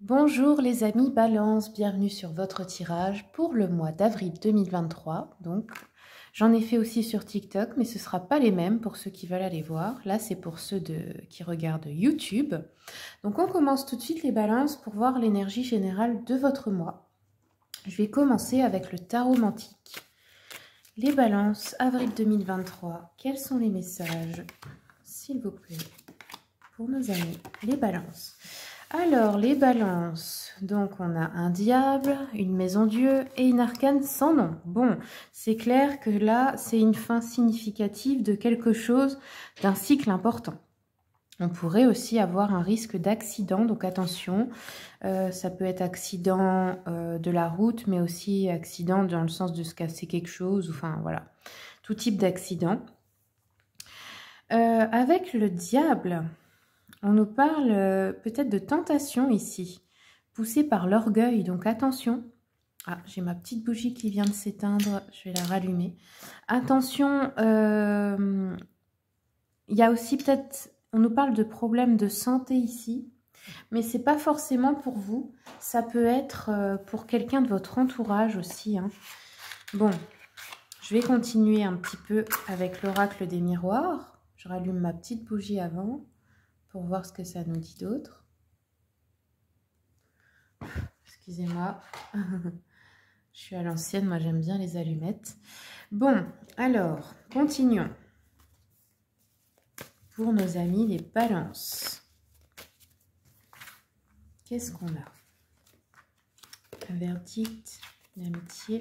Bonjour les amis Balance, bienvenue sur votre tirage pour le mois d'avril 2023. Donc, j'en ai fait aussi sur TikTok, mais ce ne sera pas les mêmes pour ceux qui veulent aller voir. Là, c'est pour ceux qui regardent YouTube. Donc, on commence tout de suite les balances pour voir l'énergie générale de votre mois. Je vais commencer avec le tarot mantique. Les balances, avril 2023, quels sont les messages, s'il vous plaît, pour nos amis, les balances? Alors, les balances, donc on a un diable, une maison Dieu et une arcane sans nom. Bon, c'est clair que là, c'est une fin significative de quelque chose, d'un cycle important. On pourrait aussi avoir un risque d'accident, donc attention, ça peut être accident de la route, mais aussi accident dans le sens de se casser quelque chose, enfin voilà, tout type d'accident. Avec le diable, on nous parle peut-être de tentation ici, poussée par l'orgueil, donc attention. Ah, j'ai ma petite bougie qui vient de s'éteindre, je vais la rallumer. Attention, il y a aussi peut-être, on nous parle de problèmes de santé ici, mais c'est pas forcément pour vous, ça peut être pour quelqu'un de votre entourage aussi, hein. Bon, je vais continuer un petit peu avec l'oracle des miroirs. Je rallume ma petite bougie avant pour voir ce que ça nous dit d'autre. Excusez-moi, je suis à l'ancienne, moi j'aime bien les allumettes. Bon, alors, continuons. Pour nos amis les balances. Qu'est-ce qu'on a? Un verdict, l'amitié.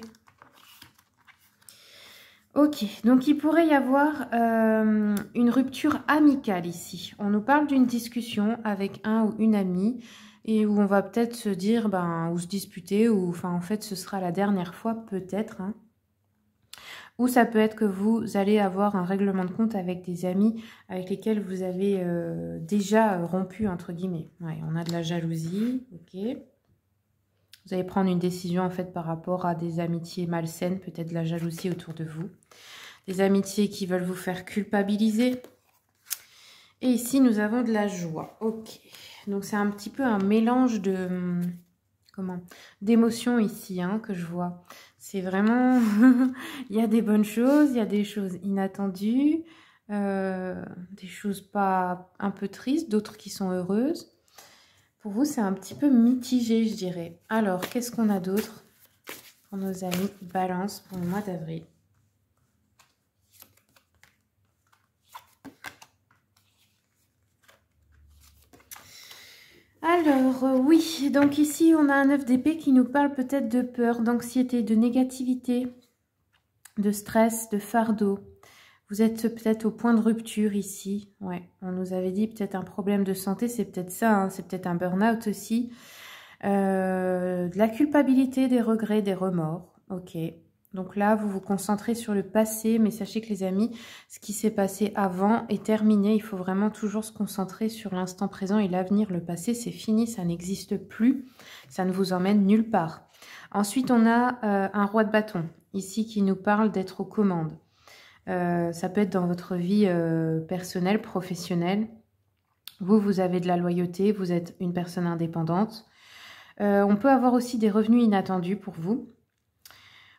Ok, donc il pourrait y avoir une rupture amicale ici. On nous parle d'une discussion avec un ou une amie et où on va peut-être se dire, ou se disputer, ou enfin en fait ce sera la dernière fois peut-être, hein. Ou ça peut être que vous allez avoir un règlement de compte avec des amis avec lesquels vous avez déjà rompu, entre guillemets. Ouais, on a de la jalousie, ok. Vous allez prendre une décision en fait par rapport à des amitiés malsaines, peut-être de la jalousie autour de vous. Des amitiés qui veulent vous faire culpabiliser. Et ici, nous avons de la joie. Ok. Donc, c'est un petit peu un mélange de... d'émotions ici, hein, que je vois. C'est vraiment... il y a des bonnes choses, il y a des choses inattendues, des choses pas un peu tristes, d'autres qui sont heureuses. Pour vous, c'est un petit peu mitigé, je dirais. Alors, qu'est-ce qu'on a d'autre pour nos amis Balance pour le mois d'avril? Alors, oui, donc ici, on a un 9 d'épée qui nous parle peut-être de peur, d'anxiété, de négativité, de stress, de fardeau. Vous êtes peut-être au point de rupture ici. Ouais, on nous avait dit peut-être un problème de santé, c'est peut-être ça, hein, c'est peut-être un burn-out aussi. De la culpabilité, des regrets, des remords. Ok. Donc là, vous vous concentrez sur le passé, mais sachez que les amis, ce qui s'est passé avant est terminé. Il faut vraiment toujours se concentrer sur l'instant présent et l'avenir. Le passé, c'est fini, ça n'existe plus. Ça ne vous emmène nulle part. Ensuite, on a un roi de bâton, ici, qui nous parle d'être aux commandes. Ça peut être dans votre vie personnelle, professionnelle. Vous avez de la loyauté, vous êtes une personne indépendante. On peut avoir aussi des revenus inattendus pour vous.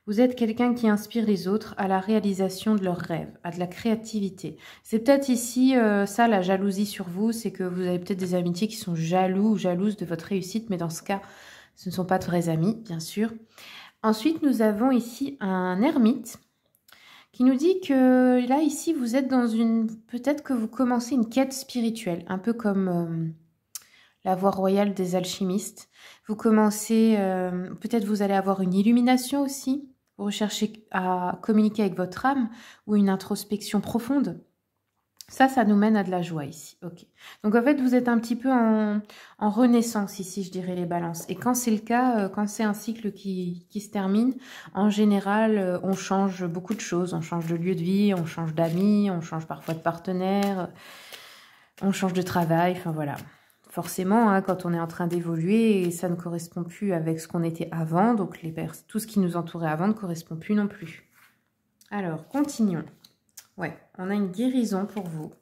Vous êtes quelqu'un qui inspire les autres à la réalisation de leurs rêves, à de la créativité. C'est peut-être ici, ça, la jalousie sur vous, c'est que vous avez peut-être des amitiés qui sont jaloux ou jalouses de votre réussite, mais dans ce cas, ce ne sont pas de vrais amis, bien sûr. Ensuite, nous avons ici un ermite qui nous dit que là, ici, vous êtes dans une... Peut-être que vous commencez une quête spirituelle, un peu comme la voie royale des alchimistes. Vous commencez... peut-être vous allez avoir une illumination aussi. Vous recherchez à communiquer avec votre âme ou une introspection profonde. Ça nous mène à de la joie ici. Ok. Donc en fait, vous êtes un petit peu en renaissance ici, je dirais, les balances. Et quand c'est le cas, quand c'est un cycle qui se termine, en général, on change beaucoup de choses. On change de lieu de vie, on change d'amis, on change parfois de partenaire, on change de travail, enfin voilà. Forcément, hein, quand on est en train d'évoluer, ça ne correspond plus avec ce qu'on était avant. Donc tout ce qui nous entourait avant ne correspond plus non plus. Alors, continuons. Ouais, on a une guérison pour vous.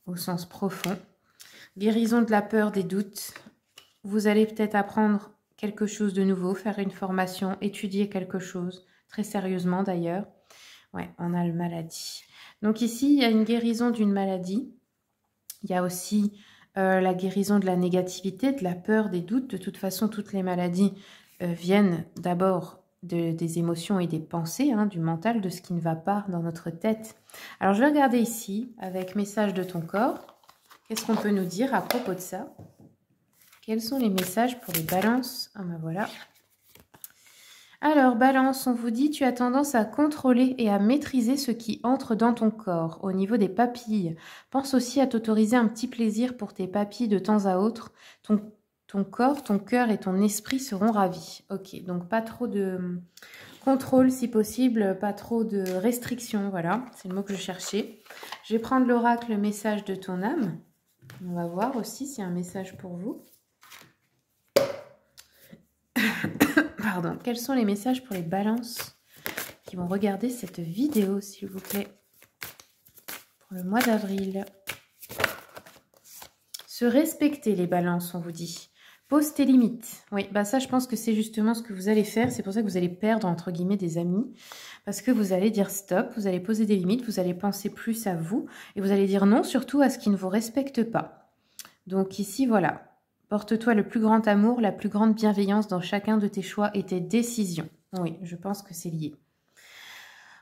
Au sens profond. Guérison de la peur, des doutes. Vous allez peut-être apprendre quelque chose de nouveau, faire une formation, étudier quelque chose, très sérieusement d'ailleurs. Ouais, on a le maladie. Donc ici, il y a une guérison d'une maladie. Il y a aussi la guérison de la négativité, de la peur, des doutes. De toute façon, toutes les maladies viennent d'abord des émotions et des pensées, hein, du mental, de ce qui ne va pas dans notre tête. Alors, je vais regarder ici, avec message de ton corps. Qu'est-ce qu'on peut nous dire à propos de ça? Quels sont les messages pour les balances? Ah ben voilà. Alors, balance, on vous dit, tu as tendance à contrôler et à maîtriser ce qui entre dans ton corps. Au niveau des papilles, pense aussi à t'autoriser un petit plaisir pour tes papilles de temps à autre. Ton corps, ton cœur et ton esprit seront ravis. Ok, donc pas trop de contrôle si possible, pas trop de restrictions, voilà, c'est le mot que je cherchais. Je vais prendre l'oracle, le message de ton âme. On va voir aussi s'il y a un message pour vous. Pardon, quels sont les messages pour les balances qui vont regarder cette vidéo, s'il vous plaît, pour le mois d'avril? Se respecter, les balances, on vous dit. Pose tes limites. Oui, bah ça, je pense que c'est justement ce que vous allez faire. C'est pour ça que vous allez perdre, entre guillemets, des amis. Parce que vous allez dire stop, vous allez poser des limites, vous allez penser plus à vous. Et vous allez dire non, surtout à ce qui ne vous respecte pas. Donc ici, voilà. Porte-toi le plus grand amour, la plus grande bienveillance dans chacun de tes choix et tes décisions. Oui, je pense que c'est lié.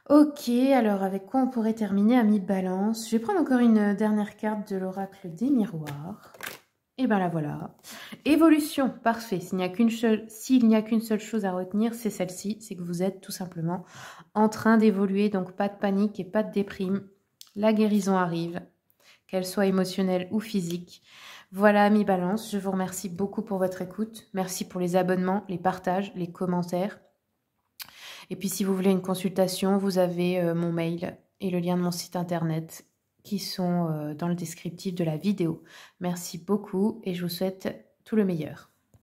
Ok, alors avec quoi on pourrait terminer, amis balance? Je vais prendre encore une dernière carte de l'oracle des miroirs. Et ben là voilà. Évolution, parfait. S'il n'y a qu'une seule chose à retenir, c'est celle-ci. C'est que vous êtes tout simplement en train d'évoluer. Donc pas de panique et pas de déprime. La guérison arrive, qu'elle soit émotionnelle ou physique. Voilà, amis balance, je vous remercie beaucoup pour votre écoute. Merci pour les abonnements, les partages, les commentaires. Et puis si vous voulez une consultation, vous avez mon mail et le lien de mon site internet qui sont dans le descriptif de la vidéo. Merci beaucoup et je vous souhaite tout le meilleur.